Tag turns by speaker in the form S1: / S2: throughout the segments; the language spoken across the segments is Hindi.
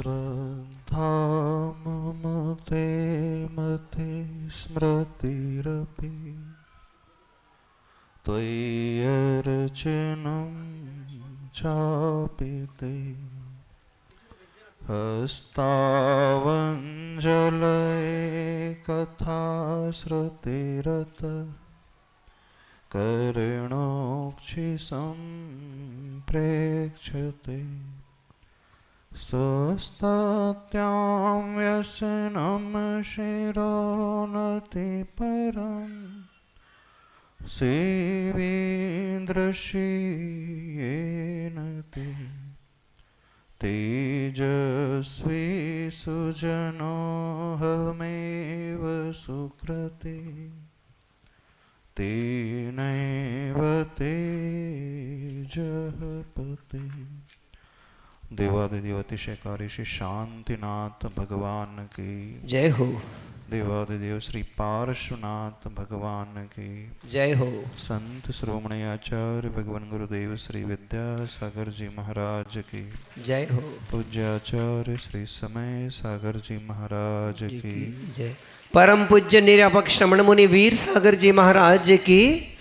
S1: श्रद्धा मम ते मते स्मृतिरपि त्वय्यर्चनं चापि ते हस्तावञ्जलये कथा श्रुतिरत कर्णोक्षिसम्प्रेक्ष्यते स्वस्तात्यां व्यसनं शिरोनतिपरम् सेवेन्द्रश्रियेण ते तेजस्वी सुजनोऽहमेव सुकृते तेनैव तेजः पते। देवादिदेव अतिशयकारी श्री शांतिनाथ भगवान की
S2: जय हो।
S1: देवादिदेव श्री पार्श्वनाथ भगवान की
S2: जय हो।
S1: संत श्रोमणी आचार्य भगवान गुरुदेव श्री विद्यासागर जी महाराज की
S2: जय हो।
S1: पूज्याचार्य श्री समय सागर जी महाराज की
S2: जय। परम पूज्य निरापक्ष श्रमण मुनि वीर सागर जी महाराज की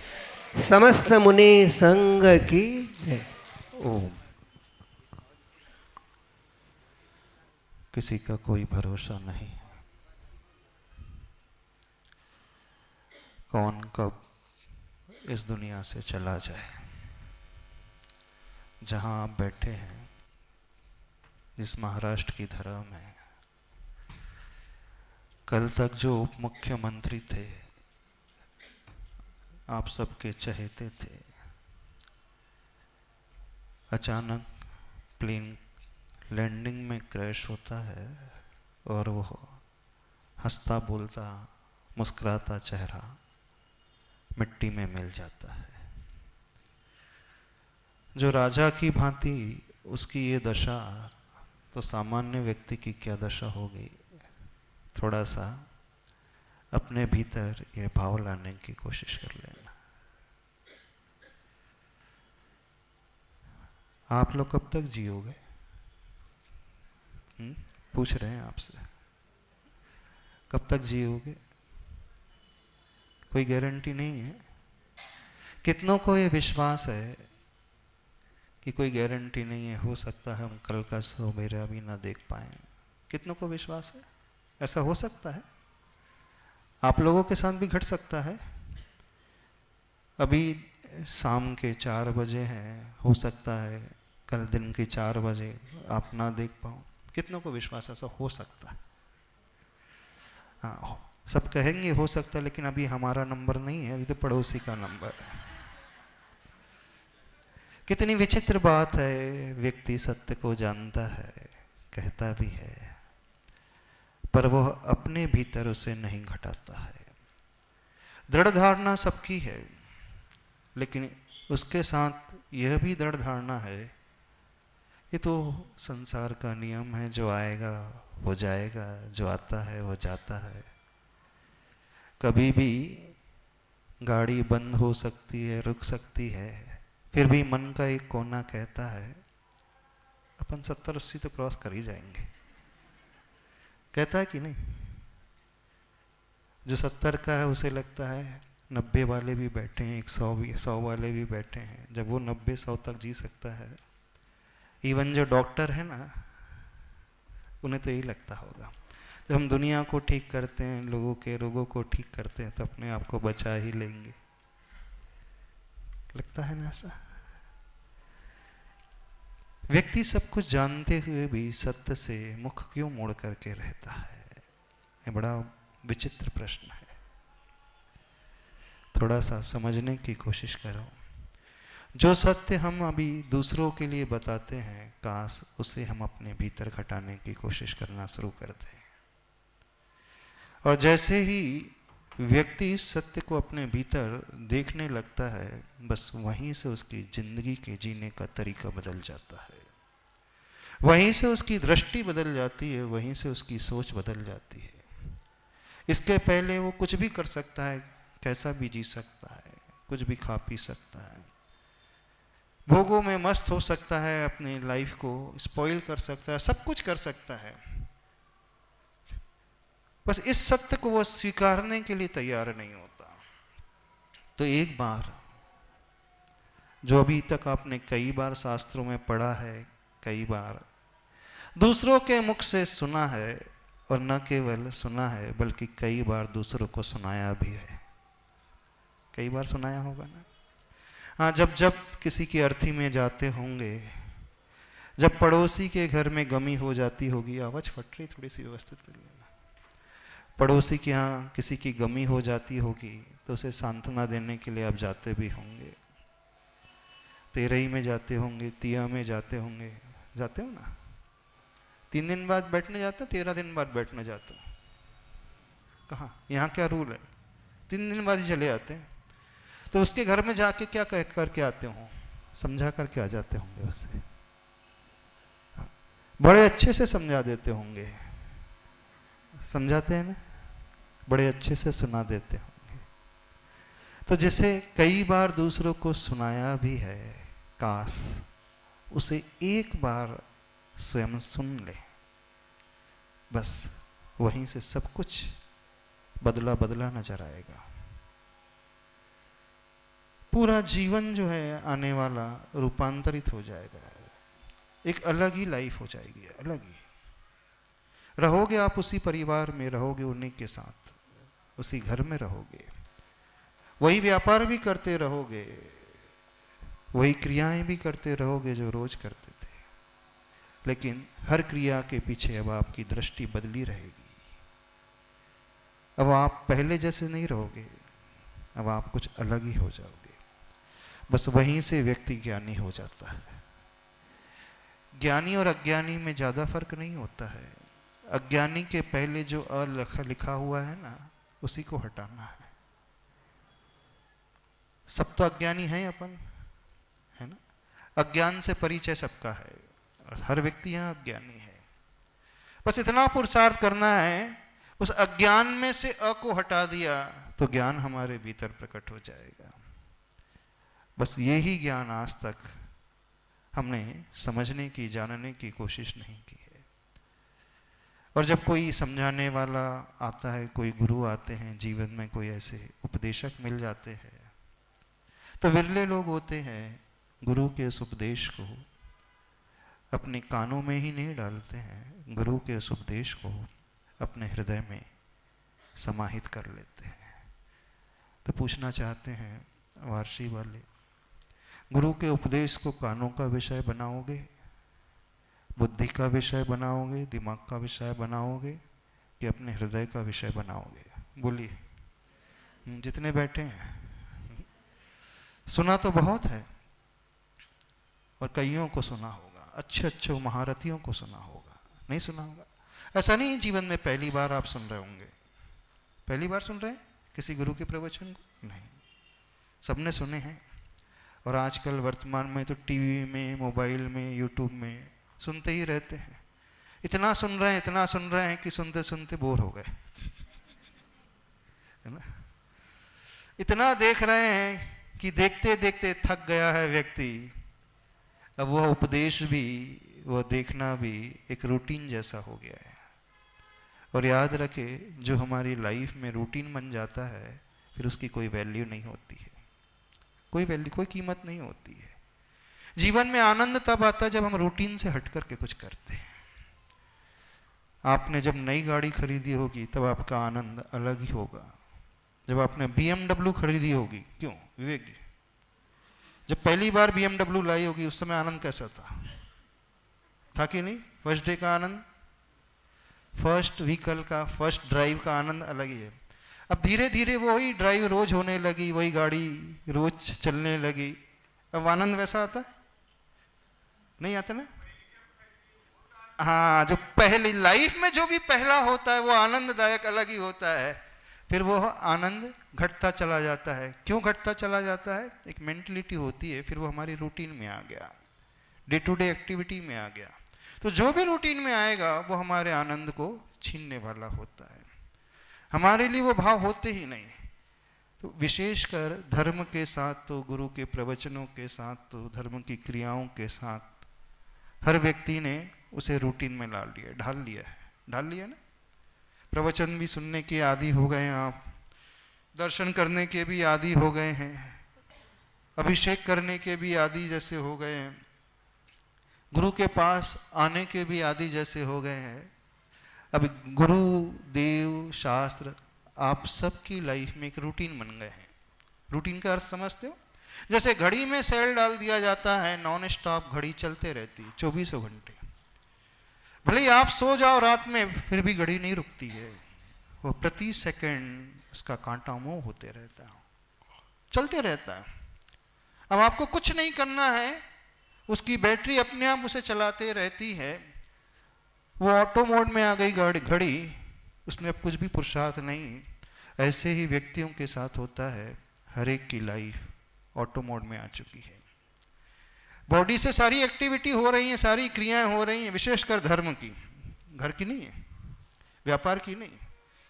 S2: समस्त मुनि संघ की जय।
S1: ओम। किसी का कोई भरोसा नहीं, कौन कब इस दुनिया से चला जाए। जहां आप बैठे हैं, इस महाराष्ट्र की धरा में, कल तक जो उप मुख्यमंत्री थे, आप सबके चहेते थे, अचानक प्लेन लैंडिंग में क्रैश होता है और वो हंसता बोलता मुस्कुराता चेहरा मिट्टी में मिल जाता है। जो राजा की भांति उसकी ये दशा, तो सामान्य व्यक्ति की क्या दशा होगी। थोड़ा सा अपने भीतर ये भाव लाने की कोशिश कर लेना। आप लोग कब तक जियोगे? पूछ रहे हैं आपसे, कब तक जियोगे? कोई गारंटी नहीं है। कितनों को ये विश्वास है कि कोई गारंटी नहीं है, हो सकता है हम कल का सवेरा भी ना देख पाए। कितनों को विश्वास है ऐसा हो सकता है? आप लोगों के साथ भी घट सकता है। अभी शाम के 4 बजे हैं, हो सकता है कल दिन के 4 बजे आप ना देख पाओ। कितनों को विश्वास ऐसा हो सकता है? हाँ, सब कहेंगे हो सकता है, लेकिन अभी हमारा नंबर नहीं है, अभी तो पड़ोसी का नंबर है। कितनी विचित्र बात है, व्यक्ति सत्य को जानता है, कहता भी है, पर वह अपने भीतर उसे नहीं घटाता है। दृढ़ धारणा सबकी है, लेकिन उसके साथ यह भी दृढ़ धारणा है, ये तो संसार का नियम है, जो आएगा वो जाएगा, जो आता है वो जाता है। कभी भी गाड़ी बंद हो सकती है, रुक सकती है, फिर भी मन का एक कोना कहता है अपन 70-80 तो क्रॉस कर ही जाएंगे। कहता है कि नहीं? जो 70 का है उसे लगता है 90 वाले भी बैठे हैं, 100 वाले भी बैठे हैं। जब वो 90-100 तक जी सकता है, इवन जो डॉक्टर है ना, उन्हें तो यही लगता होगा। जब हम दुनिया को ठीक करते हैं, लोगों के रोगों को ठीक करते हैं, तो अपने आप को बचा ही लेंगे, लगता है ना ऐसा? व्यक्ति सब कुछ जानते हुए भी सत्य से मुख क्यों मोड़ करके रहता है? ये बड़ा विचित्र प्रश्न है। थोड़ा सा समझने की कोशिश करो। जो सत्य हम अभी दूसरों के लिए बताते हैं, काश उसे हम अपने भीतर घटाने की कोशिश करना शुरू कर दें। और जैसे ही व्यक्ति इस सत्य को अपने भीतर देखने लगता है, बस वहीं से उसकी जिंदगी के जीने का तरीका बदल जाता है, वहीं से उसकी दृष्टि बदल जाती है, वहीं से उसकी सोच बदल जाती है। इसके पहले वो कुछ भी कर सकता है, कैसा भी जी सकता है, कुछ भी खा पी सकता है, भोगों में मस्त हो सकता है, अपनी लाइफ को स्पॉइल कर सकता है, सब कुछ कर सकता है, बस इस सत्य को वो स्वीकारने के लिए तैयार नहीं होता। तो एक बार, जो अभी तक आपने कई बार शास्त्रों में पढ़ा है, कई बार दूसरों के मुख से सुना है, और न केवल सुना है बल्कि कई बार दूसरों को सुनाया भी है। कई बार सुनाया होगा ना। हाँ, जब जब किसी की अर्थी में जाते होंगे, जब पड़ोसी के घर में गमी हो जाती होगी, आवाज फट रही, थोड़ी सी व्यवस्थित कर लेना। पड़ोसी के यहाँ किसी की गमी हो जाती होगी तो उसे सांत्वना देने के लिए आप जाते भी होंगे। तेरही में जाते होंगे, तिया में जाते होंगे, जाते हो ना। 3 दिन बाद बैठने जाते, 13 दिन बाद बैठने जाते। कहाँ, यहाँ क्या रूल है? 3 दिन बाद ही चले आते हैं। तो उसके घर में जाके क्या कह करके आते हो? समझा करके आ जाते होंगे उसे, बड़े अच्छे से समझा देते होंगे। समझाते हैं ना, बड़े अच्छे से सुना देते होंगे। तो जिसे कई बार दूसरों को सुनाया भी है, काश उसे एक बार स्वयं सुन ले, बस वहीं से सब कुछ बदला बदला नजर आएगा। पूरा जीवन जो है आने वाला रूपांतरित हो जाएगा, एक अलग ही लाइफ हो जाएगी, अलग ही रहोगे आप, उसी परिवार में रहोगे, उन्हीं के साथ उसी घर में रहोगे, वही व्यापार भी करते रहोगे, वही क्रियाएं भी करते रहोगे जो रोज करते थे, लेकिन हर क्रिया के पीछे अब आपकी दृष्टि बदली रहेगी। अब आप पहले जैसे नहीं रहोगे, अब आप कुछ अलग ही हो जाओगे। बस वहीं से व्यक्ति ज्ञानी हो जाता है। ज्ञानी और अज्ञानी में ज्यादा फर्क नहीं होता है। अज्ञानी के पहले जो लिखा हुआ है ना, उसी को हटाना है। सब तो अज्ञानी है अपन, है ना। अज्ञान से परिचय सबका है, और हर व्यक्ति यहाँ अज्ञानी है। बस इतना पुरुषार्थ करना है, उस अज्ञान में से अ को हटा दिया तो ज्ञान हमारे भीतर प्रकट हो जाएगा। बस यही ज्ञान आज तक हमने समझने की, जानने की कोशिश नहीं की है। और जब कोई समझाने वाला आता है, कोई गुरु आते हैं जीवन में, कोई ऐसे उपदेशक मिल जाते हैं, तो विरले लोग होते हैं गुरु के उस उपदेश को अपने कानों में ही नहीं डालते हैं, गुरु के उस उपदेश को अपने हृदय में समाहित कर लेते हैं। तो पूछना चाहते हैं वार्षी वाले, गुरु के उपदेश को कानों का विषय बनाओगे, बुद्धि का विषय बनाओगे, दिमाग का विषय बनाओगे, कि अपने हृदय का विषय बनाओगे? बोलिए, जितने बैठे हैं। सुना तो बहुत है, और कईयों को सुना होगा, अच्छे अच्छे महारथियों को सुना होगा, नहीं सुना होगा। ऐसा नहीं जीवन में पहली बार आप सुन रहे होंगे। पहली बार सुन रहे हैं किसी गुरु के प्रवचन को? नहीं, सबने सुने हैं। और आजकल वर्तमान में तो टीवी में, मोबाइल में, यूट्यूब में सुनते ही रहते हैं। इतना सुन रहे हैं, इतना सुन रहे हैं कि सुनते सुनते बोर हो गए, है ना। इतना देख रहे हैं कि देखते देखते थक गया है व्यक्ति। अब वह उपदेश भी, वह देखना भी एक रूटीन जैसा हो गया है। और याद रखे, जो हमारी लाइफ में रूटीन बन जाता है, फिर उसकी कोई वैल्यू नहीं होती है, कोई वैल्यू, कोई कीमत नहीं होती है। जीवन में आनंद तब आता है जब हम रूटीन से हट करके कुछ करते हैं। आपने जब नई गाड़ी खरीदी होगी तब आपका आनंद अलग ही होगा। जब आपने BMW खरीदी होगी, क्यों विवेक जी, जब पहली बार BMW लाई होगी उस समय आनंद कैसा था कि नहीं? फर्स्ट डे का आनंद, फर्स्ट व्हीकल का, फर्स्ट ड्राइव का आनंद अलग ही है। अब धीरे धीरे वही ड्राइव रोज होने लगी, वही गाड़ी रोज चलने लगी, अब आनंद वैसा आता है? नहीं आता ना। हाँ, जो पहली लाइफ में जो भी पहला होता है वो आनंददायक अलग ही होता है। फिर वो आनंद घटता चला जाता है। क्यों घटता चला जाता है? एक मेंटलिटी होती है, फिर वो हमारी रूटीन में आ गया, डे टू डे एक्टिविटी में आ गया। तो जो भी रूटीन में आएगा वो हमारे आनंद को छीनने वाला होता है। हमारे लिए वो भाव होते ही नहीं। तो विशेषकर धर्म के साथ, तो गुरु के प्रवचनों के साथ, तो धर्म की क्रियाओं के साथ हर व्यक्ति ने उसे रूटीन में ढाल लिया ना। प्रवचन भी सुनने के आदी हो गए हैं आप, दर्शन करने के भी आदी हो गए हैं, अभिषेक करने के भी आदी जैसे हो गए हैं, गुरु के पास आने के भी आदी जैसे हो गए हैं। अब गुरु देव शास्त्र आप सबकी लाइफ में एक रूटीन बन गए हैं। रूटीन का अर्थ समझते हो? जैसे घड़ी में सेल डाल दिया जाता है, नॉन स्टॉप घड़ी चलते रहती है 24 घंटे। भले ही आप सो जाओ रात में, फिर भी घड़ी नहीं रुकती है, वो प्रति सेकंड उसका कांटा मुंह होते रहता है, चलते रहता है। अब आपको कुछ नहीं करना है, उसकी बैटरी अपने आप उसे चलाते रहती है। वो ऑटो मोड में आ गई घड़ी, उसमें अब कुछ भी पुरुषार्थ नहीं। ऐसे ही व्यक्तियों के साथ होता है, हर एक की लाइफ ऑटो मोड में आ चुकी है। बॉडी से सारी एक्टिविटी हो रही है, सारी क्रियाएं हो रही हैं, विशेषकर धर्म की, घर की नहीं है, व्यापार की नहीं।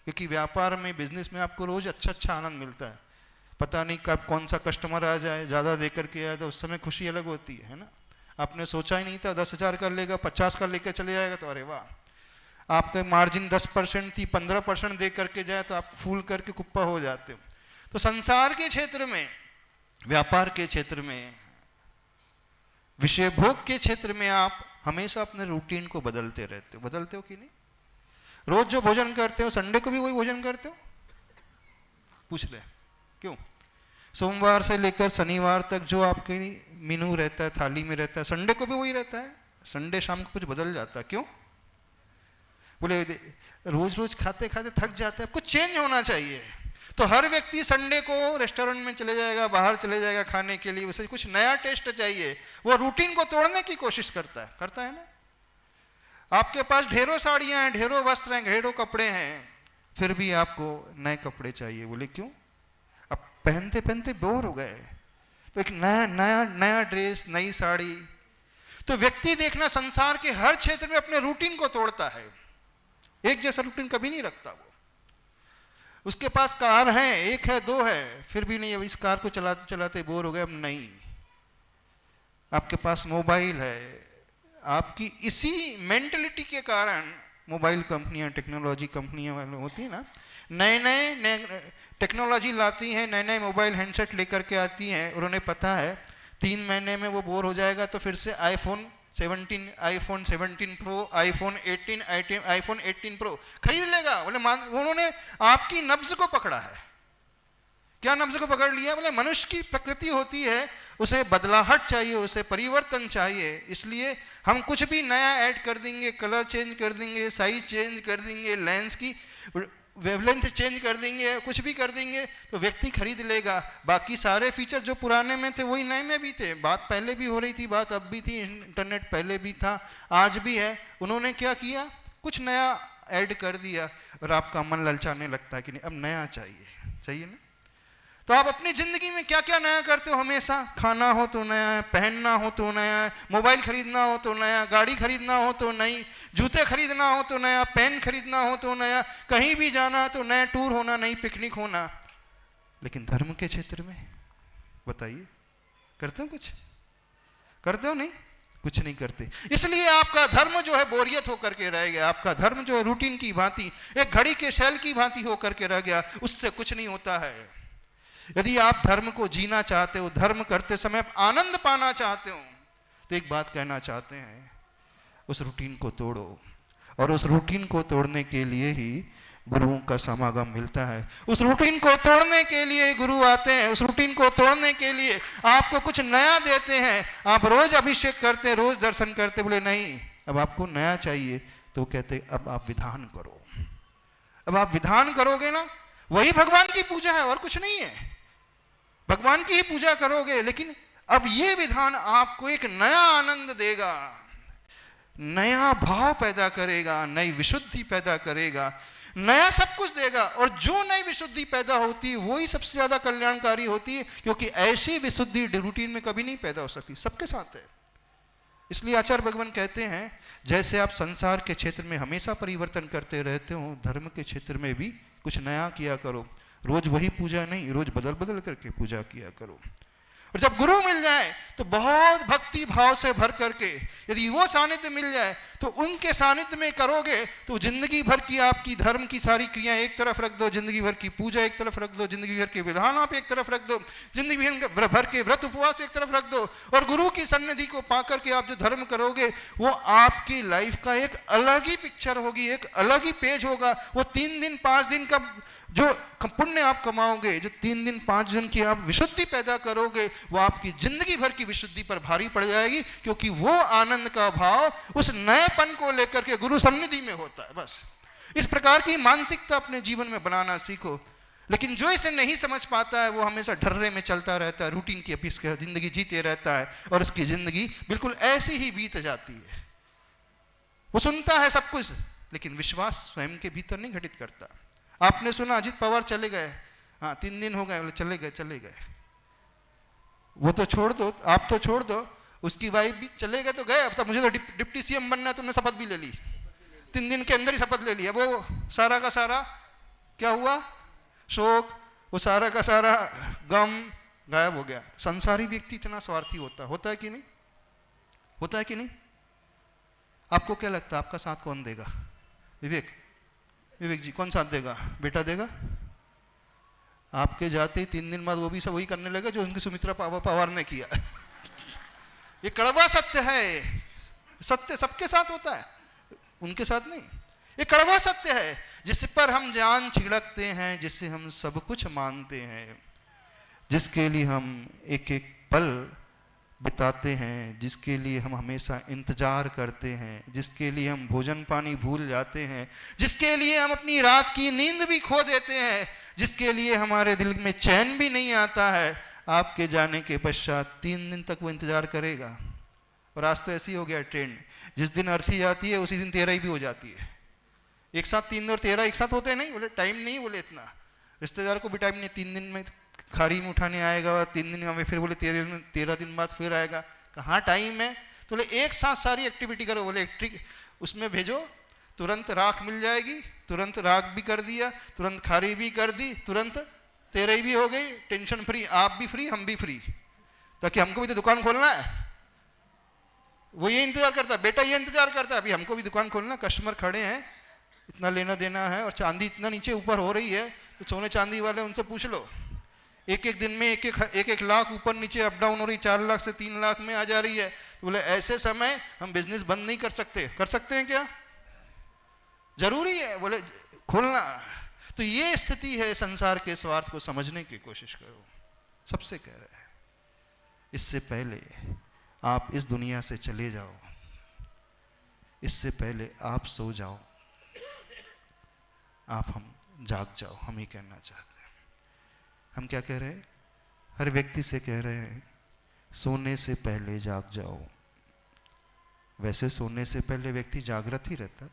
S1: क्योंकि व्यापार में, बिजनेस में आपको रोज अच्छा आनंद मिलता है। पता नहीं कब कौन सा कस्टमर आ जाए, ज़्यादा दे करके आए तो उस समय खुशी अलग होती है ना। आपने सोचा ही नहीं था 10,000 का लेगा, 50 का लेकर चले जाएगा, तो अरे वाह। आपके मार्जिन 10% थी, 15% दे करके जाए तो आप फूल करके कुप्पा हो जाते हो। तो संसार के क्षेत्र में, व्यापार के क्षेत्र में, विषय भोग के क्षेत्र में आप हमेशा अपने रूटीन को बदलते रहते हो। बदलते हो कि नहीं? रोज जो भोजन करते हो, संडे को भी वही भोजन करते हो? पूछ ले क्यों? सोमवार से लेकर शनिवार तक जो आपके मेनू रहता है, थाली में रहता है, संडे को भी वही रहता है। संडे शाम को कुछ बदल जाता है, क्यों? बोले रोज रोज खाते खाते थक जाते हैं, कुछ चेंज होना चाहिए। तो हर व्यक्ति संडे को रेस्टोरेंट में चले जाएगा, बाहर चले जाएगा खाने के लिए, उसे कुछ नया टेस्ट चाहिए। वो रूटीन को तोड़ने की कोशिश करता है ना। आपके पास ढेरों साड़ियां हैं, ढेरों वस्त्र हैं, ढेरों कपड़े हैं, फिर भी आपको नए कपड़े चाहिए। बोले क्यों? अब पहनते पहनते बोर हो गए, तो एक नया ड्रेस, नई साड़ी। तो व्यक्ति देखना संसार के हर क्षेत्र में अपने रूटीन को तोड़ता है, एक जैसा रूटीन कभी नहीं रखता। वो उसके पास कार है, एक है, दो है, फिर भी नहीं, अब इस कार को चलाते चलाते बोर हो गए, अब नहीं। आपके पास मोबाइल है, आपकी इसी मेंटलिटी के कारण मोबाइल कंपनियां, टेक्नोलॉजी कंपनियां वाले होती है ना, नए टेक्नोलॉजी लाती हैं, नए मोबाइल हैंडसेट लेकर के आती हैं। उन्हें पता है 3 महीने में वो बोर हो जाएगा, तो फिर से आईफोन 17 प्रो, आईफोन 18 प्रो खरीद लेगा। बोले उन्होंने आपकी नब्ज को पकड़ा है। क्या नब्ज को पकड़ लिया? बोले मनुष्य की प्रकृति होती है, उसे बदलाहट चाहिए, उसे परिवर्तन चाहिए। इसलिए हम कुछ भी नया ऐड कर देंगे, कलर चेंज कर देंगे, साइज चेंज कर देंगे, लेंस की वेवलेंथ चेंज कर देंगे, कुछ भी कर देंगे, तो व्यक्ति खरीद लेगा। बाकी सारे फीचर जो पुराने में थे वही नए में भी थे। बात पहले भी हो रही थी, बात अब भी थी, इंटरनेट पहले भी था, आज भी है। उन्होंने क्या किया? कुछ नया ऐड कर दिया, और आपका मन ललचाने लगता है कि नहीं अब नया चाहिए ना। तो आप अपनी जिंदगी में क्या क्या नया करते हो? हमेशा खाना हो तो नया है, पहनना हो तो नया है, मोबाइल खरीदना हो तो नया, गाड़ी खरीदना हो तो नई, जूते खरीदना हो तो नया, पेन खरीदना हो तो नया, कहीं भी जाना तो नया, टूर होना, नई पिकनिक होना। लेकिन धर्म के क्षेत्र में बताइए, करते हो कुछ? करते हो? नहीं, कुछ नहीं करते। इसलिए आपका धर्म जो है बोरियत होकर के रह गया। आपका धर्म जो है रूटीन की भांति, एक घड़ी के शैल की भांति होकर के रह गया, उससे कुछ नहीं होता है। यदि आप धर्म को जीना चाहते हो, धर्म करते समय आनंद पाना चाहते हो, तो एक बात कहना चाहते हैं, उस रूटीन को तोड़ो। और उस रूटीन को तोड़ने के लिए ही गुरुओं का समागम मिलता है। उस रूटीन को तोड़ने के लिए गुरु आते हैं, उस रूटीन को तोड़ने के लिए आपको कुछ नया देते हैं। आप रोज अभिषेक करते, रोज दर्शन करते, बोले नहीं अब आपको नया चाहिए, तो कहते अब आप विधान करो। अब आप विधान करोगे ना, वही भगवान की पूजा है और कुछ नहीं है। भगवान की ही पूजा करोगे, लेकिन अब ये विधान आपको एक नया आनंद देगा, नया भाव पैदा करेगा, नई विशुद्धि पैदा करेगा, नया सब कुछ देगा। और जो नई विशुद्धि पैदा होती है वही सबसे ज्यादा कल्याणकारी होती है, क्योंकि ऐसी विशुद्धि रूटीन में कभी नहीं पैदा हो सकती, सबके साथ है। इसलिए आचार्य भगवान कहते हैं, जैसे आप संसार के क्षेत्र में हमेशा परिवर्तन करते रहते हो, धर्म के क्षेत्र में भी कुछ नया किया करो। रोज वही पूजा नहीं, रोज बदल बदल करके पूजा किया करो। और जब गुरु मिल जाए तो बहुत भक्ति भाव से भर करके, यदि वो सानिध्य मिल जाए तो उनके सानिध्य में करोगे तो जिंदगी भर की आपकी धर्म की सारी क्रियाएं एक तरफ रख दो, जिंदगी भर की पूजा एक तरफ रख दो, जिंदगी भर के विधान आप एक तरफ रख दो, जिंदगी भर के व्रत उपवास एक तरफ रख दो, और गुरु की सन्निधि को पाकर के आप जो धर्म करोगे वो आपकी लाइफ का एक अलग ही पिक्चर होगी, एक अलग ही पेज होगा। वो 3 दिन 5 दिन का जो पुण्य आप कमाओगे, जो 3 दिन 5 दिन की आप विशुद्धि पैदा करोगे, वो आपकी जिंदगी भर की विशुद्धि पर भारी पड़ जाएगी, क्योंकि वो आनंद का भाव उस नएपन को लेकर के गुरु सन्निधि में होता है। बस इस प्रकार की मानसिकता अपने जीवन में बनाना सीखो। लेकिन जो इसे नहीं समझ पाता है वो हमेशा ढर्रे में चलता रहता है, रूटीन की अपीस की जिंदगी जीते रहता है, और उसकी जिंदगी बिल्कुल ऐसी ही बीत जाती है। वो सुनता है सब कुछ, लेकिन विश्वास स्वयं के भीतर नहीं घटित करता। आपने सुना अजित पवार चले गए, हाँ 3 दिन हो गए, बोले चले गए। वो तो छोड़ दो, आप तो छोड़ दो, उसकी वाइफ भी चले गए तो गए। अब तक मुझे तो डिप्टी सीएम बनना है, तुमने शपथ भी ले ली, 3 दिन के अंदर ही शपथ ले लिया। वो सारा का सारा क्या हुआ, शोक, वो सारा का सारा गम गायब हो गया। संसारी व्यक्ति इतना स्वार्थी होता है कि नहीं, होता है कि नहीं? आपको क्या लगता है आपका साथ कौन देगा? विवेक जी कौन साथ देगा? बेटा देगा? आपके जाते ही 3 दिन बाद वो भी सब वही करने लगे जो उनकी सुमित्रा पवार ने किया। ये कड़वा सत्य है। सत्य सबके साथ होता है, उनके साथ नहीं। ये कड़वा सत्य है जिस पर हम जान छिड़कते हैं, जिससे हम सब कुछ मानते हैं, जिसके लिए हम एक एक पल बिताते हैं, जिसके लिए हम हमेशा इंतजार करते हैं, जिसके लिए हम भोजन पानी भूल जाते हैं, जिसके लिए हम अपनी रात की नींद भी खो देते हैं, जिसके लिए हमारे दिल में चैन भी नहीं आता है, आपके जाने के पश्चात 3 दिन तक वो इंतजार करेगा। और आज तो ऐसी हो गया ट्रेंड, जिस दिन अर्थी जाती है उसी दिन 13 भी हो जाती है। एक साथ 3 और 13 एक साथ होते नहीं, बोले टाइम नहीं, बोले इतना रिश्तेदार को भी टाइम नहीं, 3 दिन में खारी में उठाने आएगा, 3 दिन में फिर बोले 13 दिन बाद फिर आएगा। कहाँ टाइम है? तो बोले एक साथ सारी एक्टिविटी करो, बोले इलेक्ट्रिक उसमें भेजो, तुरंत राख मिल जाएगी, तुरंत राख भी कर दिया, तुरंत खारी भी कर दी, तुरंत 13 भी हो गई, टेंशन फ्री, आप भी फ्री हम भी फ्री, ताकि हमको भी तो दुकान खोलना है। वो ये इंतजार करता है, बेटा ये इंतजार करता है, अभी हमको भी दुकान खोलना, कस्टमर खड़े हैं, इतना लेना देना है, और चांदी इतना नीचे ऊपर हो रही है, तो सोने चांदी वाले उनसे पूछ लो, एक दिन में एक लाख ऊपर नीचे अप डाउन हो रही, 4 लाख से 3 लाख में आ जा रही है। तो बोले ऐसे समय हम बिजनेस बंद नहीं कर सकते। कर सकते हैं क्या? जरूरी है, बोले खोलना। तो ये स्थिति है, संसार के स्वार्थ को समझने की कोशिश करो। सबसे कह रहे हैं, इससे पहले आप इस दुनिया से चले जाओ, इससे पहले आप सो जाओ, आप हम जाग जाओ, हम ही कहना चाहते हैं। हम क्या कह रहे हैं? हर व्यक्ति से कह रहे हैं, सोने से पहले जाग जाओ। वैसे सोने से पहले व्यक्ति जागृत ही रहता है,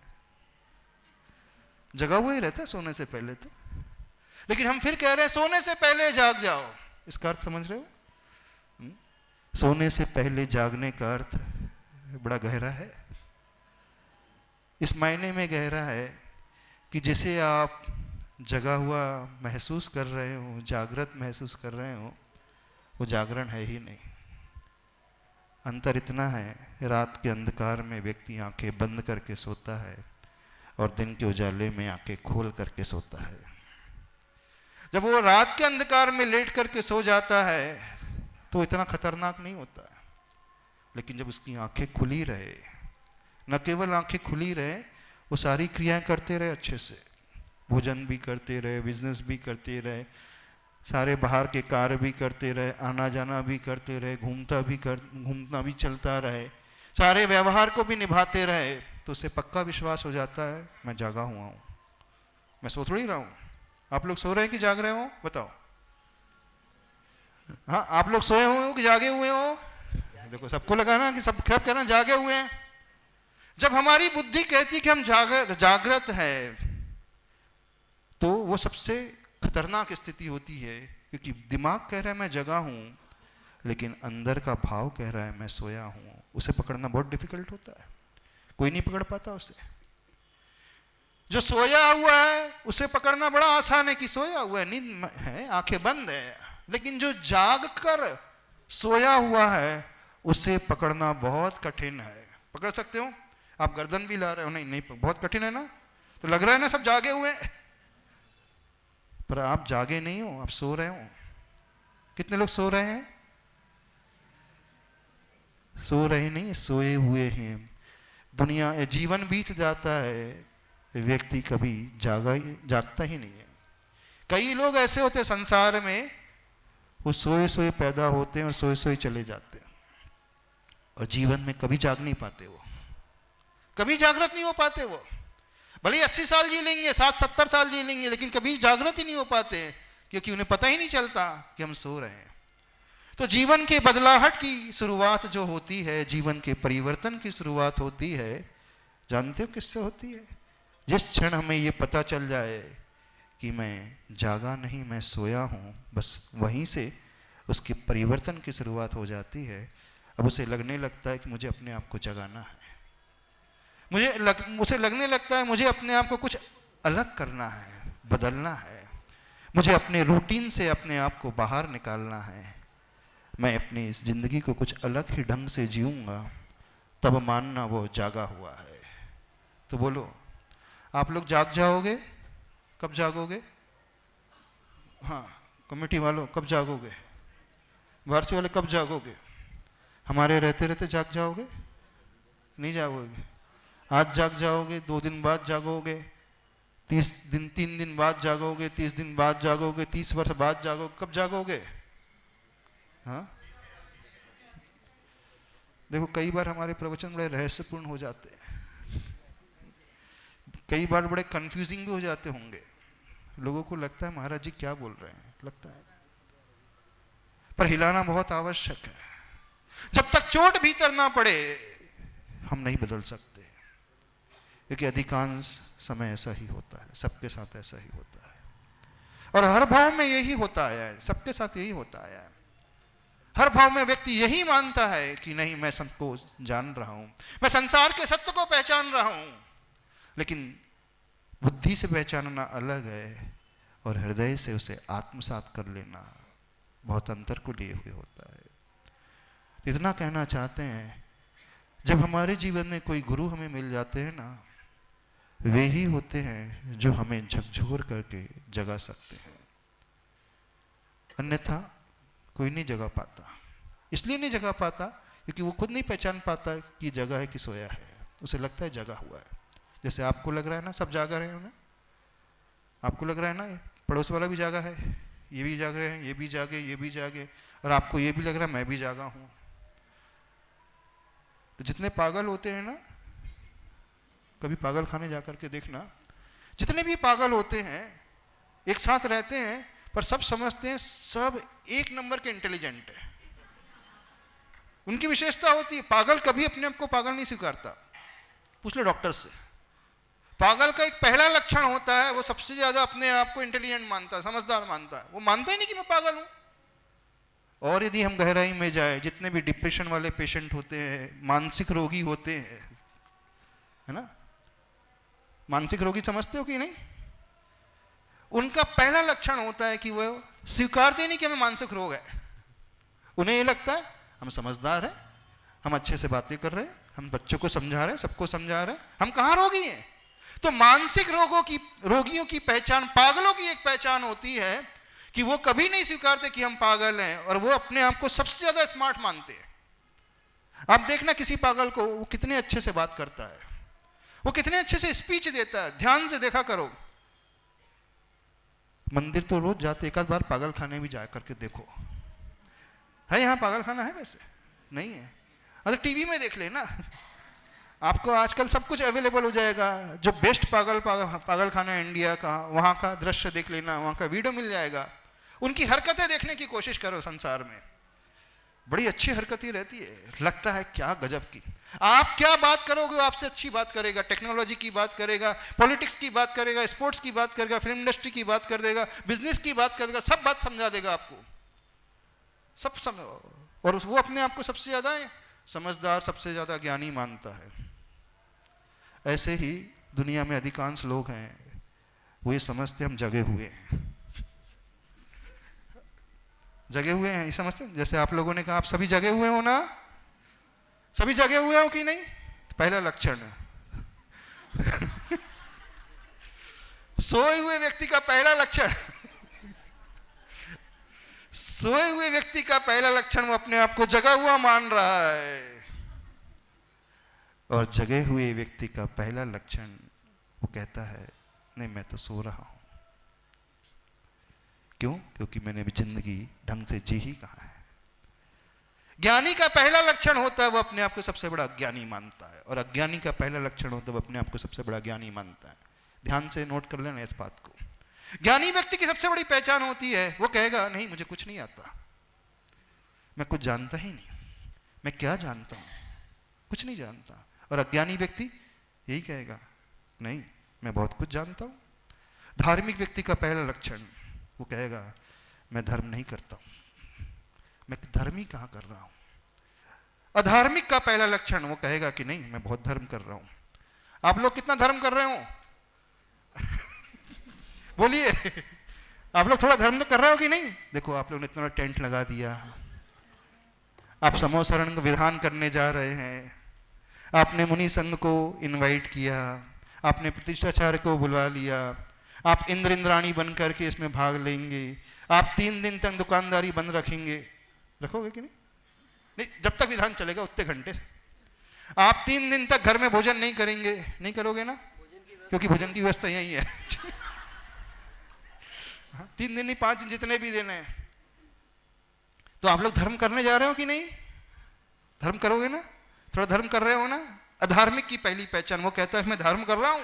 S1: जगा हुआ ही रहता है सोने से पहले तो, लेकिन हम फिर कह रहे हैं सोने से पहले जाग जाओ। इसका अर्थ समझ रहे हो? सोने से पहले जागने का अर्थ बड़ा गहरा है। इस मायने में गहरा है कि जैसे आप जगा हुआ महसूस कर रहे हो, जागृत महसूस कर रहे हो, वो जागरण है ही नहीं। अंतर इतना है, रात के अंधकार में व्यक्ति आंखें बंद करके सोता है और दिन के उजाले में आंखें खोल करके सोता है। जब वो रात के अंधकार में लेट करके सो जाता है तो इतना खतरनाक नहीं होता है, लेकिन जब उसकी आंखें खुली रहे, न केवल आंखें खुली रहे, वो सारी क्रियाएं करते रहे, अच्छे से भोजन भी करते रहे, बिजनेस भी करते रहे, सारे बाहर के कार्य भी करते रहे, आना जाना भी करते रहे, घूमना भी चलता रहे, सारे व्यवहार को भी निभाते रहे, तो उसे पक्का विश्वास हो जाता है मैं जागा हुआ हूं, मैं सो थोड़ी रहा हूं। आप लोग सो रहे हैं कि जाग रहे हो? बताओ। हाँ, आप लोग सोए हुए हो कि जागे हुए हो? देखो सबको लगा ना कि सब कह रहे हैं जागे हुए हैं। जब हमारी बुद्धि कहती कि हम जागृत है, तो वो सबसे खतरनाक स्थिति होती है, क्योंकि दिमाग कह रहा है मैं जगा हूं, लेकिन अंदर का भाव कह रहा है मैं सोया हूं। उसे पकड़ना बहुत डिफिकल्ट होता है, कोई नहीं पकड़ पाता उसे। जो सोया हुआ है उसे पकड़ना बड़ा आसान है कि सोया हुआ है, नींद है, आंखें बंद है। लेकिन जो जाग कर सोया हुआ है उसे पकड़ना बहुत कठिन है। पकड़ सकते हो आप? गर्दन भी ला रहे हो, नहीं नहीं, बहुत कठिन है ना। तो लग रहा है ना सब जागे हुए हैं, पर आप जागे नहीं हो, आप सो रहे हो। कितने लोग सो रहे हैं? सो रहे नहीं, सोए हुए हैं। दुनिया जीवन बीत जाता है, व्यक्ति कभी जागता ही नहीं है। कई लोग ऐसे होते हैं संसार में, वो सोए सोए पैदा होते हैं और सोए सोए चले जाते हैं, और जीवन में कभी जाग नहीं पाते, वो कभी जागृत नहीं हो पाते। वो भले 80 साल जी लेंगे, 60-70 साल जी लेंगे, लेकिन कभी जागृत ही नहीं हो पाते, क्योंकि उन्हें पता ही नहीं चलता कि हम सो रहे हैं। तो जीवन के बदलाहट की शुरुआत जो होती है, जीवन के परिवर्तन की शुरुआत होती है, जानते हो किससे होती है? जिस क्षण हमें ये पता चल जाए कि मैं जागा नहीं, मैं सोया हूँ, बस वहीं से उसके परिवर्तन की शुरुआत हो जाती है। अब उसे लगने लगता है कि मुझे अपने आप को जगाना है, उसे लगने लगता है मुझे अपने आप को कुछ अलग करना है, बदलना है, मुझे अपने रूटीन से अपने आप को बाहर निकालना है, मैं अपनी इस जिंदगी को कुछ अलग ही ढंग से जीऊंगा, तब मानना वो जागा हुआ है। तो बोलो, आप लोग जाग जाओगे? कब जागोगे? हाँ, कमेटी वालों कब जागोगे? वारसी वाले कब जागोगे? हमारे रहते रहते जाग जाओगे? नहीं जागोगे। आज जाग जाओगे, 2 दिन बाद जागोगे, 3 दिन बाद जागोगे, 30 दिन बाद जागोगे, 30 वर्ष बाद जागोगे, कब जागोगे? हाँ, देखो कई बार हमारे प्रवचन बड़े रहस्यपूर्ण हो जाते हैं, कई बार बड़े कंफ्यूजिंग भी हो जाते होंगे। लोगों को लगता है महाराज जी क्या बोल रहे हैं, लगता है, पर हिलाना बहुत आवश्यक है। जब तक चोट भीतर ना पड़े हम नहीं बदल सकते, क्योंकि अधिकांश समय ऐसा ही होता है, सबके साथ ऐसा ही होता है, और हर भाव में यही होता आया है, सबके साथ यही होता आया है। हर भाव में व्यक्ति यही मानता है कि नहीं, मैं सबको जान रहा हूं, मैं संसार के सत्य को पहचान रहा हूं, लेकिन बुद्धि से पहचानना अलग है और हृदय से उसे आत्मसात कर लेना बहुत अंतर को लिए हुए होता है। इतना कहना चाहते हैं, जब हमारे जीवन में कोई गुरु हमें मिल जाते हैं ना, वे ही होते हैं जो हमें झकझोर करके जगा सकते हैं, अन्यथा कोई नहीं जगा पाता। इसलिए नहीं जगा पाता क्योंकि वो खुद नहीं पहचान पाता कि जगा है कि सोया है, उसे लगता है जगा हुआ है। जैसे आपको लग रहा है ना सब जागा रहे हैं ना, आपको लग रहा है ना पड़ोस वाला भी जागा है, ये भी जाग रहे हैं, ये भी जागे, ये भी जागे, और आपको ये भी लग रहा है मैं भी जागा हूं। तो जितने पागल होते हैं ना, कभी पागल खाने जाकर के देखना, जितने भी पागल होते हैं एक साथ रहते हैं, पर सब समझते हैं सब एक नंबर के इंटेलिजेंट है। उनकी विशेषता होती है, पागल कभी अपने आप को पागल नहीं स्वीकारता। पूछ लो डॉक्टर से, पागल का एक पहला लक्षण होता है वो सबसे ज्यादा अपने आप को इंटेलिजेंट मानता है, समझदार मानता है, वो मानता ही नहीं कि मैं पागल हूं। और यदि हम गहराई में जाए, जितने भी डिप्रेशन वाले पेशेंट होते हैं, मानसिक रोगी होते हैं, है ना, मानसिक रोगी समझते हो कि नहीं, उनका पहला लक्षण होता है कि वो स्वीकारते नहीं कि हमें मानसिक रोग है। उन्हें ये लगता है हम समझदार हैं, हम अच्छे से बातें कर रहे हैं, हम बच्चों को समझा रहे हैं, सबको समझा रहे हैं, हम कहां रोगी हैं। तो मानसिक रोगियों की पहचान, पागलों की एक पहचान होती है कि वो कभी नहीं स्वीकारते कि हम पागल हैं, और वो अपने आप को सबसे ज्यादा स्मार्ट मानते हैं। आप देखना किसी पागल को, वो कितने अच्छे से बात करता है, वो कितने अच्छे से स्पीच देता है, ध्यान से देखा करो। मंदिर तो रोज जाते, एक आध बार पागल खाने भी जा करके देखो, है यहाँ पागल खाना है? वैसे नहीं है, अरे टीवी में देख लेना, आपको आजकल सब कुछ अवेलेबल हो जाएगा। जो बेस्ट पागल खाना है इंडिया का, वहां का दृश्य देख लेना, वहां का वीडियो मिल जाएगा। उनकी हरकतें देखने की कोशिश करो, संसार में बड़ी अच्छी हरकतें रहती है, लगता है क्या गजब की। आप क्या बात करोगे आपसे अच्छी बात करेगा, टेक्नोलॉजी की बात करेगा, पॉलिटिक्स की बात करेगा, स्पोर्ट्स की बात करेगा, फिल्म इंडस्ट्री की बात कर देगा, बिजनेस की बात करेगा, सब बात समझा देगा आपको, सब। और वो अपने आप को सबसे ज्यादा समझदार, सबसे ज्यादा ज्ञानी मानता है। ऐसे ही दुनिया में अधिकांश लोग हैं वो ये समझते हम जगे हुए हैं, जगे हुए हैं ये समझते हैं। जैसे आप लोगों ने कहा आप सभी जगे हुए हो ना, सभी जगे हुए हो कि नहीं, पहला लक्षण सोए हुए व्यक्ति का पहला लक्षण, सोए हुए व्यक्ति का पहला लक्षण वो अपने आप को जगा हुआ मान रहा है, और जगे हुए व्यक्ति का पहला लक्षण वो कहता है नहीं मैं तो सो रहा हूं। क्यों? क्योंकि मैंने भी जिंदगी ढंग से जी ही कहा है। ज्ञानी का पहला लक्षण होता है वो अपने आप को सबसे बड़ा अज्ञानी मानता है, और अज्ञानी का पहला लक्षण होता है वो अपने आप को सबसे बड़ा ज्ञानी मानता है। ध्यान से नोट कर लेना इस बात को। ज्ञानी व्यक्ति की सबसे बड़ी पहचान होती है वो कहेगा नहीं मुझे कुछ नहीं आता, मैं कुछ जानता ही नहीं, मैं क्या जानता हूं, कुछ नहीं जानता। और अज्ञानी व्यक्ति यही कहेगा नहीं मैं बहुत कुछ जानता हूं। धार्मिक व्यक्ति का पहला लक्षण वो कहेगा मैं धर्म नहीं करता हूं, मैं धर्म ही कहां कर रहा हूं। अधार्मिक का पहला लक्षण वो कहेगा कि नहीं मैं बहुत धर्म कर रहा हूं। आप लोग कितना धर्म कर रहे हो बोलिए, आप लोग थोड़ा धर्म तो कर रहे हो कि नहीं? देखो आप लोगों ने इतना टेंट लगा दिया, आप समूहशरण का विधान करने जा रहे हैं, आपने मुनि संघ को इनवाइट किया, आपने प्रतिष्ठाचार्य को बुलवा लिया, आप इंद्र इंद्राणी बन करके इसमें भाग लेंगे, आप 3 दिन तक दुकानदारी बंद रखेंगे, रखोगे कि नहीं? नहीं, जब तक विधान चलेगा उतने घंटे। आप 3 दिन तक घर में भोजन नहीं करेंगे, नहीं करोगे ना, क्योंकि भोजन की व्यवस्था यही है 3 दिन नहीं 5 दिन जितने भी दिन है। तो आप लोग धर्म करने जा रहे हो कि नहीं? धर्म करोगे ना? थोड़ा धर्म कर रहे हो ना? अधार्मिक की पहली पहचान वो कहता है मैं धर्म कर रहा हूं।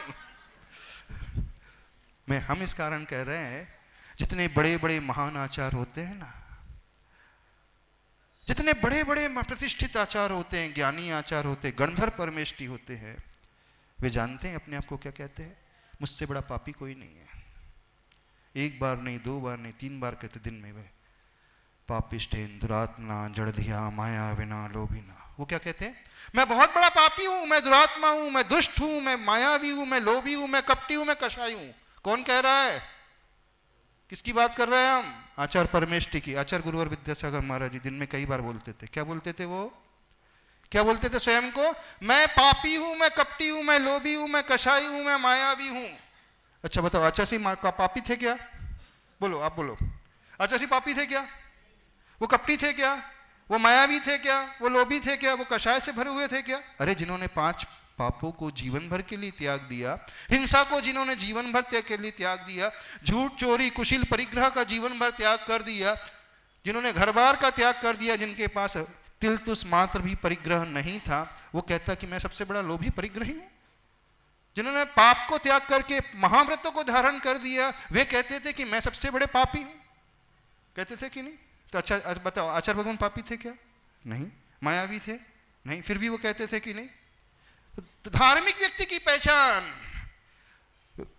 S1: मैं हम इस कारण कह रहे हैं जितने बड़े बड़े महान आचार होते हैं ना, जितने बड़े बड़े प्रतिष्ठित आचार होते हैं, ज्ञानी आचार होते हैं, गणधर परमेष्ठी होते हैं, वे जानते हैं अपने आप को क्या कहते हैं? मुझसे बड़ा पापी कोई नहीं है। 1 बार नहीं 2 बार नहीं 3 बार कहते दिन में वे पापिष्ठेन दुरात्मा जड़धिया माया विना लोभिना। वो क्या कहते हैं? मैं बहुत बड़ा पापी हूं, मैं दुरात्मा हूं, मैं दुष्ट हूं, मैं मायावी हूं, मैं लोभी हूं, मैं कपटी हूं, मैं कषाई हूं। कौन कह रहा है? किसकी बात कर रहे हैं हम? आचार्य परमेष्ठी की। आचार्य गुरुवर विद्यासागर महाराज जी दिन में कई बार बोलते थे। क्या बोलते थे वो? क्या बोलते थे स्वयं को? मैं पापी हूं, मैं कपटी हूं, मैं लोभी हूं, मैं कषाई हूं, मैं मायावी हूं। अच्छा बताओ आचार्य श्री पापी थे क्या? बोलो, आप बोलो। आचार्य श्री पापी थे क्या? वो कपटी थे क्या? वो मायावी थे क्या? वो लोभी थे क्या? वो कषाय से भरे हुए थे क्या? अरे जिन्होंने 5 पापों को जीवन भर के लिए त्याग दिया, हिंसा को जिन्होंने जीवन भर के लिए त्याग दिया, झूठ चोरी कुशील परिग्रह का जीवन भर त्याग कर दिया, जिन्होंने घर बार का त्याग कर दिया, जिनके पास तिल तुस मात्र भी परिग्रह नहीं था, वो कहता कि मैं सबसे बड़ा लोभी परिग्रही हूं। जिन्होंने पाप को त्याग करके महाव्रतों को धारण कर दिया, वे कहते थे कि मैं सबसे बड़े पापी हूं। कहते थे कि नहीं? तो अच्छा बताओ आचार्य भगवान पापी थे क्या? नहीं। मायावी थे? नहीं। फिर भी वो कहते थे कि नहीं? तो धार्मिक व्यक्ति की पहचान,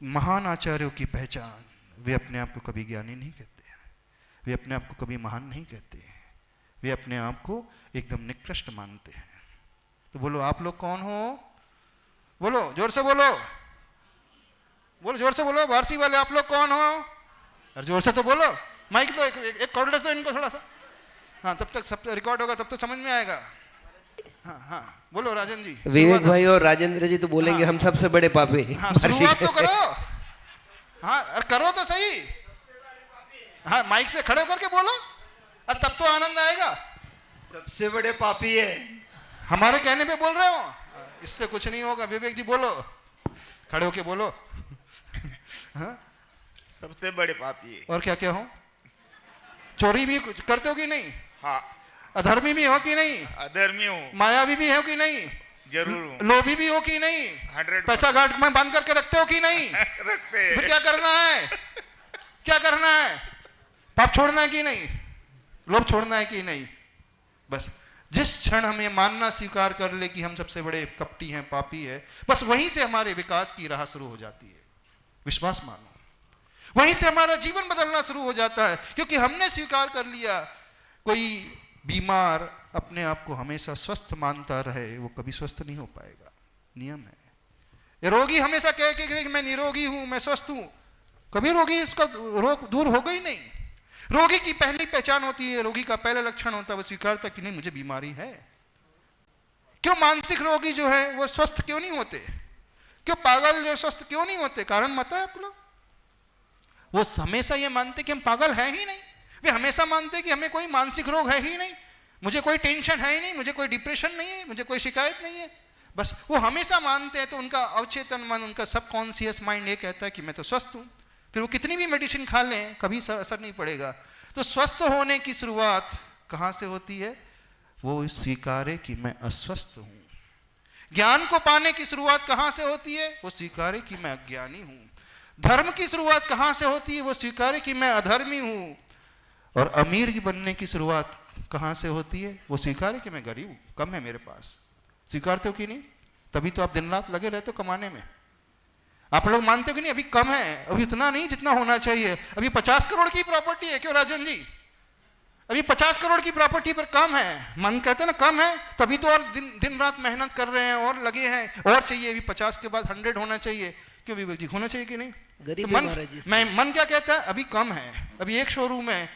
S1: महान आचार्यों की पहचान, वे अपने आप को कभी ज्ञानी नहीं कहते हैं, वे अपने आप को कभी महान नहीं कहते हैं, वे अपने आप को एकदम निकृष्ट मानते हैं। तो बोलो आप लोग कौन हो? बोलो जोर से बोलो, बोलो जोर से बोलो। वारसी वाले आप लोग कौन हो? अरे जोर से तो बोलो। माइक तो एक कॉर्डलेस दो इनको थोड़ा सा। हाँ तब तक सब रिकॉर्ड होगा, तब तो समझ में आएगा। हाँ हाँ बोलो राजन जी।
S2: विवेक भाई और राजेंद्र जी तो बोलेंगे हाँ, हम सबसे बड़े पापी।
S1: हाँ शुरुआत तो करो। हाँ करो तो सही। हाँ माइक पे खड़े होकर के बोलो, और तब तो आनंद आएगा।
S3: सबसे बड़े पापी है।
S1: हमारे कहने पे बोल रहे हो? इससे कुछ नहीं होगा। विवेक जी बोलो, खड़े होके बोलो। हाँ
S3: सबसे बड़े पापी है।
S1: और क्या क्या हो? चोरी भी करते हो कि नहीं?
S3: हाँ।
S1: अधर्मी भी हो कि नहीं?
S3: अधर्मी हूँ।
S1: मायावी भी हो कि नहीं?
S3: जरूर हूँ।
S1: लोभी भी हो कि नहीं?
S3: 100%।
S1: पैसा गांठ में बांध करके रखते हो कि नहीं?
S3: रखते हैं।
S1: फिर क्या करना है? क्या करना है? पाप छोड़ना है कि नहीं? लोभ छोड़ना है कि नहीं? बस जिस क्षण हमें मानना स्वीकार कर ले कि हम सबसे बड़े कपटी हैं, पापी है, बस वहीं से हमारे विकास की राह शुरू हो जाती है। विश्वास मानो, वहीं से हमारा जीवन बदलना शुरू हो जाता है, क्योंकि हमने स्वीकार कर लिया। कोई बीमार अपने आप को हमेशा स्वस्थ मानता रहे, वो कभी स्वस्थ नहीं हो पाएगा। नियम है। ये रोगी हमेशा कह के मैं निरोगी हूं, मैं स्वस्थ हूं, कभी रोगी इसका रोग दूर होगा ही नहीं। रोगी की पहली पहचान होती है, रोगी का पहला लक्षण होता है वो स्वीकारता कि नहीं मुझे बीमारी है। क्यों मानसिक रोगी जो है वो स्वस्थ क्यों नहीं होते? क्यों पागल जो स्वस्थ क्यों नहीं होते? कारण पता है आप लोग? वो हमेशा ये मानते कि हम पागल है ही नहीं, वे हमेशा मानते कि हमें कोई मानसिक रोग है ही नहीं, मुझे कोई टेंशन है ही नहीं, मुझे कोई डिप्रेशन नहीं है, मुझे कोई शिकायत नहीं है। बस वो हमेशा मानते हैं, तो उनका अवचेतन मन, उनका सबकॉन्शियस माइंड ये कहता है कि मैं तो स्वस्थ हूं। फिर वो कितनी भी मेडिसिन खा लें कभी असर नहीं पड़ेगा। तो स्वस्थ होने की शुरुआत कहां से होती है? वो स्वीकारे कि मैं अस्वस्थ हूं। ज्ञान को पाने की शुरुआत कहां से होती है? वो स्वीकारे कि मैं अज्ञानी हूं। धर्म की शुरुआत कहां से होती है? वो स्वीकारे कि मैं अधर्मी हूं। और अमीर की बनने की शुरुआत कहां से होती है? वो स्वीकारे कि मैं गरीब हूं, कम है मेरे पास। स्वीकारते हो कि नहीं? तभी तो आप दिन रात लगे रहते हो कमाने में। आप लोग मानते हो कि नहीं अभी कम है, अभी उतना नहीं जितना होना चाहिए, अभी 50 करोड़ की प्रॉपर्टी है। क्यों राजन जी? अभी 50 करोड़ की प्रॉपर्टी पर कम है। मन कहते हैं ना कम है, तभी तो और दिन रात मेहनत कर रहे हैं और लगे हैं, और चाहिए अभी 50 के बाद 100 होना चाहिए। क्यों विवेक जी, होना चाहिए कि नहीं? तो मन क्या कहता है? अभी कम है, अभी एक शोरूम है,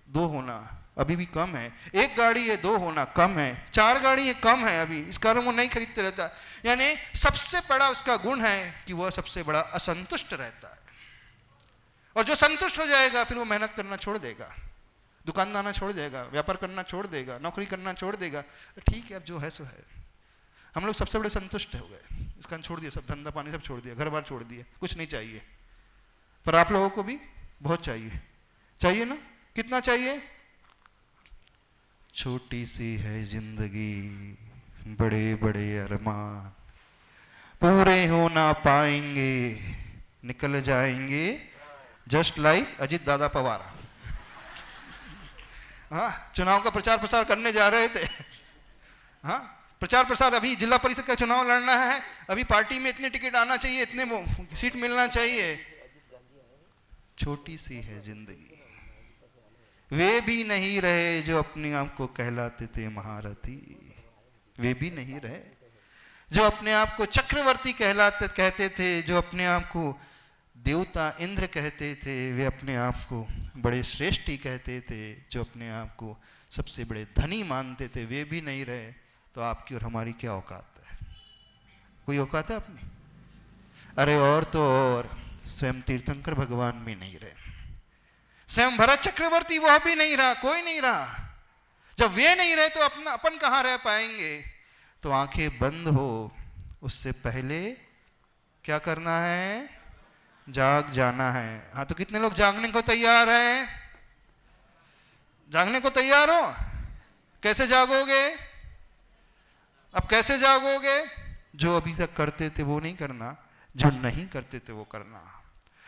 S1: 2 होना अभी भी कम है, एक गाड़ी है 2 होना कम है, 4 गाड़ी है कम है अभी, इस कारण वो नहीं खरीदते रहता। यानी सबसे बड़ा उसका गुण है कि वह सबसे बड़ा असंतुष्ट रहता है। और जो संतुष्ट हो जाएगा फिर वो मेहनत करना छोड़ देगा, दुकानदाना छोड़ देगा, व्यापार करना छोड़ देगा, नौकरी करना छोड़ देगा। ठीक है अब जो है सो है। हम लोग सबसे बड़े संतुष्ट हो गए, इसका छोड़ दिया, सब धंधा पानी सब छोड़ दिया, घर बार छोड़ दिया, कुछ नहीं चाहिए। पर आप लोगों को भी बहुत चाहिए, चाहिए ना? कितना चाहिए? छोटी सी है जिंदगी, बड़े बड़े अरमान, पूरे हो ना पाएंगे, निकल जाएंगे जस्ट लाइक अजित दादा पवार। हाँ, चुनाव का प्रचार प्रसार करने जा रहे थे। हाँ, प्रचार प्रसार, अभी जिला परिषद का चुनाव लड़ना है, अभी पार्टी में इतने टिकट आना चाहिए, इतने सीट मिलना चाहिए। छोटी सी है जिंदगी, वे भी नहीं रहे जो अपने आप को कहलाते थे महारथी, वे भी नहीं रहे जो अपने आप को चक्रवर्ती कहते थे, जो अपने आप को देवता इंद्र कहते थे, वे अपने आप को बड़े श्रेष्ठी कहते थे, जो अपने आप को सबसे बड़े धनी मानते थे, वे भी नहीं रहे। तो आपकी और हमारी क्या औकात है? कोई औकात है अपनी? अरे और तो और स्वयं तीर्थंकर भगवान भी नहीं रहे, स्वयं भरत चक्रवर्ती वह भी नहीं रहा, कोई नहीं रहा। जब वे नहीं रहे तो अपन कहां रह पाएंगे? तो आंखें बंद हो उससे पहले क्या करना है? जाग जाना है। हाँ, तो कितने लोग जागने को तैयार हैं? जागने को तैयार हो? कैसे जागोगे? अब कैसे जागोगे? जो अभी तक करते थे वो नहीं करना, जो नहीं करते थे वो करना।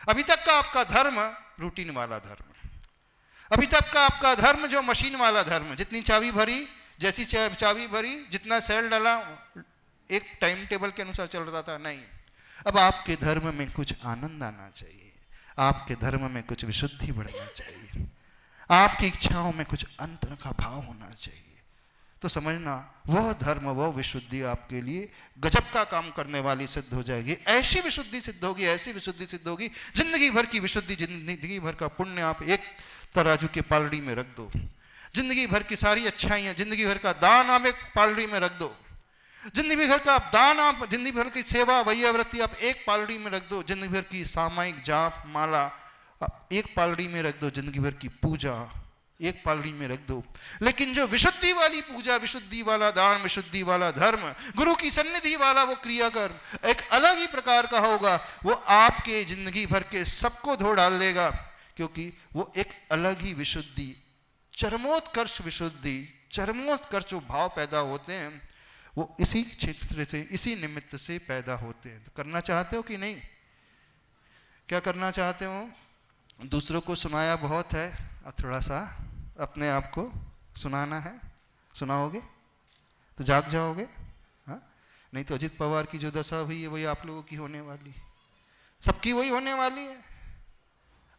S1: अभी तक का आपका धर्म रूटीन वाला धर्म, अभी तक का आपका धर्म जो मशीन वाला धर्म, जितनी चाबी भरी, जैसी चाबी भरी, जितना सेल डाला, एक टाइम टेबल के अनुसार चल रहा था। नहीं, अब आपके धर्म में कुछ आनंद आना चाहिए, आपके धर्म में कुछ विशुद्धि बढ़ना चाहिए, आपकी इच्छाओं में कुछ अंतर का भाव होना चाहिए। तो समझना वह धर्म, वह विशुद्धि आपके लिए गजब का काम करने वाली सिद्ध हो जाएगी। ऐसी विशुद्धि सिद्ध होगी, ऐसी विशुद्धि सिद्ध होगी, जिंदगी भर की विशुद्धि, जिंदगी भर का पुण्य आप एक तराजू के पालड़ी में रख दो, जिंदगी भर की सारी अच्छाइयां, जिंदगी भर का दान आप एक पालड़ी में रख दो, जिंदगी भर का दान आप, जिंदगी भर की सेवा वैयावृत्ति आप एक पालड़ी में रख दो, जिंदगी भर की सामायिक जाप माला एक पालड़ी में रख दो, जिंदगी भर की पूजा एक पालड़ी में रख दो। लेकिन जो विशुद्धि वाली पूजा, विशुद्धि वाला दान, विशुद्धि वाला धर्म, गुरु की सन्निधि वाला वो क्रियाकर्म एक अलग ही प्रकार का होगा। वो आपके जिंदगी भर के सबको धो डाल देगा, क्योंकि वो एक अलग ही विशुद्धि, चरमोत्कर्ष विशुद्धि, चरमोत्कर्ष जो भाव पैदा होते हैं वो इसी क्षेत्र से, इसी निमित्त से पैदा होते हैं। तो करना चाहते हो कि नहीं? क्या करना चाहते हो? दूसरों को सुनाया बहुत है, अब थोड़ा सा अपने आप को सुनाना है। सुनाओगे तो जाग जाओगे। हाँ, नहीं तो अजित पवार की जो दशा हुई है वही आप लोगों की होने वाली, सबकी वही होने वाली है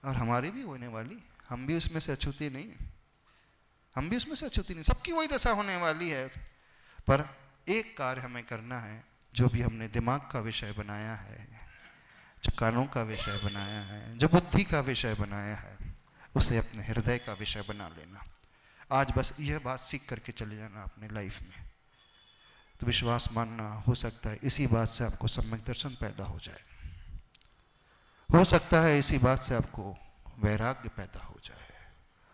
S1: और हमारी भी होने वाली। हम भी उसमें से अछूते नहीं, हम भी उसमें से अछूते नहीं, सबकी वही दशा होने वाली है। पर एक कार्य हमें करना है, जो भी हमने दिमाग का विषय बनाया है, जो कानों का विषय बनाया है, जो बुद्धि का विषय बनाया है, उसे अपने हृदय का विषय बना लेना। आज बस यह बात सीख करके चले जाना अपने लाइफ में, तो विश्वास मानना, हो सकता है इसी बात से आपको सम्यक दर्शन पैदा हो जाए, हो सकता है इसी बात से आपको वैराग्य पैदा हो जाए,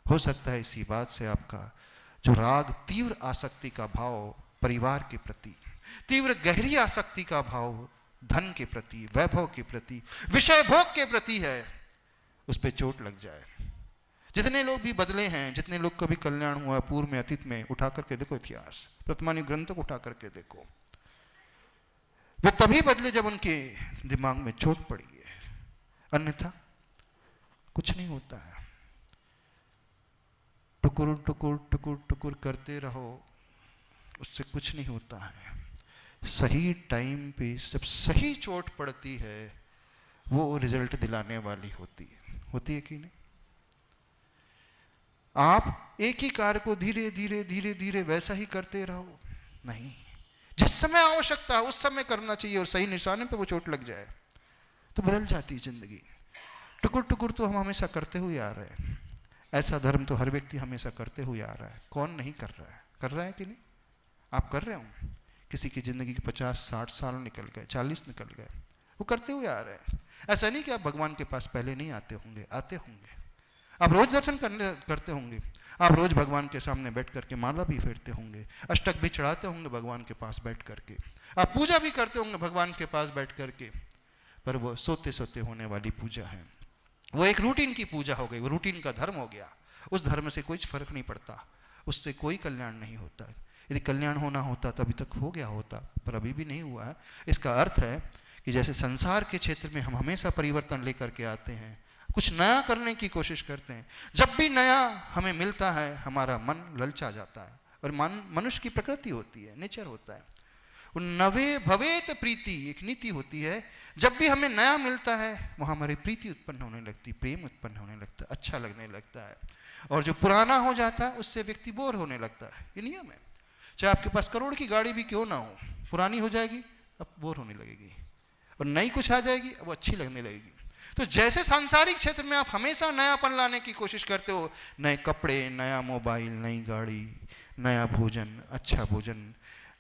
S1: हो सकता है इसी बात से आपका जो राग, तीव्र आसक्ति का भाव परिवार के प्रति, तीव्र गहरी आसक्ति का भाव धन के प्रति, वैभव के प्रति, विषय भोग के प्रति है, उस पर चोट लग जाए। जितने लोग भी बदले हैं, जितने लोग कभी कल्याण हुआ पूर्व में, अतीत में, उठा करके देखो इतिहास, वर्तमान ग्रंथों को उठा करके देखो, वे तभी बदले जब उनके दिमाग में चोट पड़ी है, अन्यथा कुछ नहीं होता है। टुकुर टुकुर टुकुर टुकुर करते रहो, उससे कुछ नहीं होता है। सही टाइम पे जब सही चोट पड़ती है, वो रिजल्ट दिलाने वाली होती है कि नहीं? आप एक ही कार्य को धीरे धीरे धीरे धीरे वैसा ही करते रहो, नहीं, जिस समय आवश्यकता है उस समय करना चाहिए, और सही निशाने पे वो चोट लग जाए तो बदल जाती है जिंदगी। टुकुर टुकुर तो हम हमेशा करते हुए आ रहे हैं, ऐसा धर्म तो हर व्यक्ति हमेशा करते हुए आ रहा है। कौन नहीं कर रहा है? कर रहा है कि नहीं? आप कर रहे हो? किसी की जिंदगी के 50-60 साल निकल गए, 40 निकल गए, वो करते हुए आ रहे हैं। ऐसा नहीं कि आप भगवान के पास पहले नहीं आते होंगे, आते होंगे। आप रोज दर्शन करते होंगे, आप रोज भगवान के सामने बैठ करके माला भी फेरते होंगे, अष्टक भी चढ़ाते होंगे भगवान के पास बैठ करके, आप पूजा भी करते होंगे भगवान के पास बैठ करके, पर वो सोते सोते होने वाली पूजा है, वो एक रूटीन की पूजा हो गई, वो रूटीन का धर्म हो गया। उस धर्म से कोई फर्क नहीं पड़ता, उससे कोई कल्याण नहीं होता। यदि कल्याण होना होता तो अभी तक हो गया होता, पर अभी भी नहीं हुआ है। इसका अर्थ है कि जैसे संसार के क्षेत्र में हम हमेशा परिवर्तन लेकर के आते हैं, कुछ नया करने की कोशिश करते हैं, जब भी नया हमें मिलता है हमारा मन ललचा जाता है, और मन मनुष्य की प्रकृति होती है, नेचर होता है। नवे भवेत प्रीति एक नीति होती है, जब भी हमें नया मिलता है वहाँ हमारी प्रीति उत्पन्न होने लगती, प्रेम उत्पन्न होने लगता है, अच्छा लगने लगता है, और जो पुराना हो जाता है उससे व्यक्ति बोर होने लगता है। ये नियम है, चाहे आपके पास करोड़ की गाड़ी भी क्यों ना हो, पुरानी हो जाएगी अब बोर होने लगेगी, और नई कुछ आ जाएगी अब अच्छी लगने लगेगी। तो जैसे सांसारिक क्षेत्र में आप हमेशा नयापन लाने की कोशिश करते हो, नए कपड़े, नया मोबाइल, नई गाड़ी, नया भोजन, अच्छा भोजन,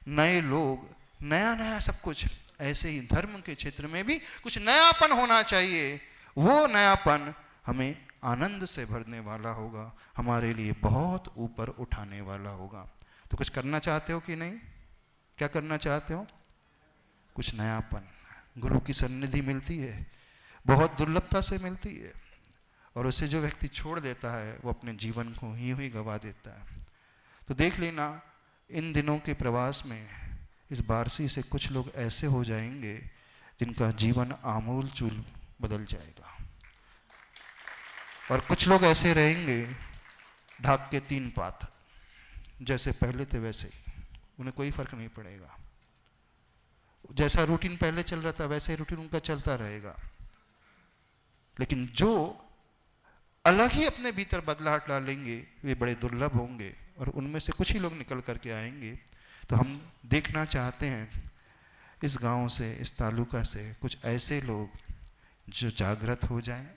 S1: नए लोग, नया नया सब कुछ, ऐसे ही धर्म के क्षेत्र में भी कुछ नयापन होना चाहिए। वो नयापन हमें आनंद से भरने वाला होगा, हमारे लिए बहुत ऊपर उठाने वाला होगा। तो कुछ करना चाहते हो कि नहीं? क्या करना चाहते हो? कुछ नयापन। गुरु की सन्निधि मिलती है, बहुत दुर्लभता से मिलती है, और उसे जो व्यक्ति छोड़ देता है वो अपने जीवन को ही गवा देता है। तो देख लेना, इन दिनों के प्रवास में इस बारसी से कुछ लोग ऐसे हो जाएंगे जिनका जीवन आमूल चूल बदल जाएगा, और कुछ लोग ऐसे रहेंगे ढाक के 3 पात, जैसे पहले थे वैसे ही, उन्हें कोई फर्क नहीं पड़ेगा। जैसा रूटीन पहले चल रहा था वैसे रूटीन उनका चलता रहेगा। लेकिन जो अलग ही अपने भीतर बदलाहट डालेंगे वे बड़े दुर्लभ होंगे, और उनमें से कुछ ही लोग निकल करके आएंगे। तो हम देखना चाहते हैं इस गांव से, इस तालुका से कुछ ऐसे लोग जो जागृत हो जाएं,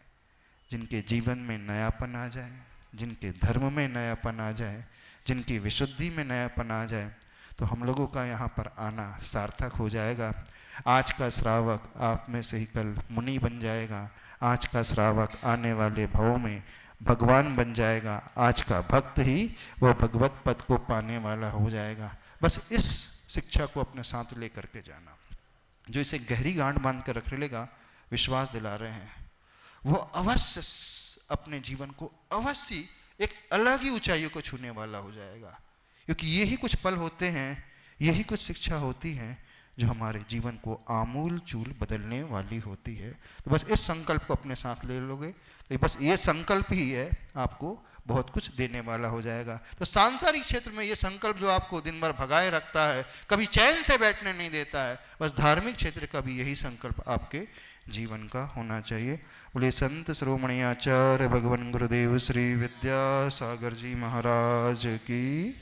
S1: जिनके जीवन में नयापन आ जाए, जिनके धर्म में नयापन आ जाए, जिनकी विशुद्धि में नयापन आ जाए, तो हम लोगों का यहाँ पर आना सार्थक हो जाएगा। आज का श्रावक आप में से ही कल मुनि बन जाएगा, आज का श्रावक आने वाले भवों में भगवान बन जाएगा, आज का भक्त ही वह भगवत पद को पाने वाला हो जाएगा। बस इस शिक्षा को अपने साथ ले करके जाना। जो इसे गहरी गांठ बांध कर रख लेगा, विश्वास दिला रहे हैं, वो अवश्य अपने जीवन को अवश्य एक अलग ही ऊंचाइयों को छूने वाला हो जाएगा। क्योंकि यही कुछ पल होते हैं, यही कुछ शिक्षा होती है जो हमारे जीवन को आमूल चूल बदलने वाली होती है। तो बस इस संकल्प को अपने साथ ले लोगे तो बस ये संकल्प ही है आपको बहुत कुछ देने वाला हो जाएगा। तो सांसारिक क्षेत्र में ये संकल्प जो आपको दिन भर भगाए रखता है, कभी चैन से बैठने नहीं देता है, बस धार्मिक क्षेत्र का भी यही संकल्प आपके जीवन का होना चाहिए। बोले संत शिरोमणि आचार्य भगवान गुरुदेव श्री विद्यासागर जी महाराज की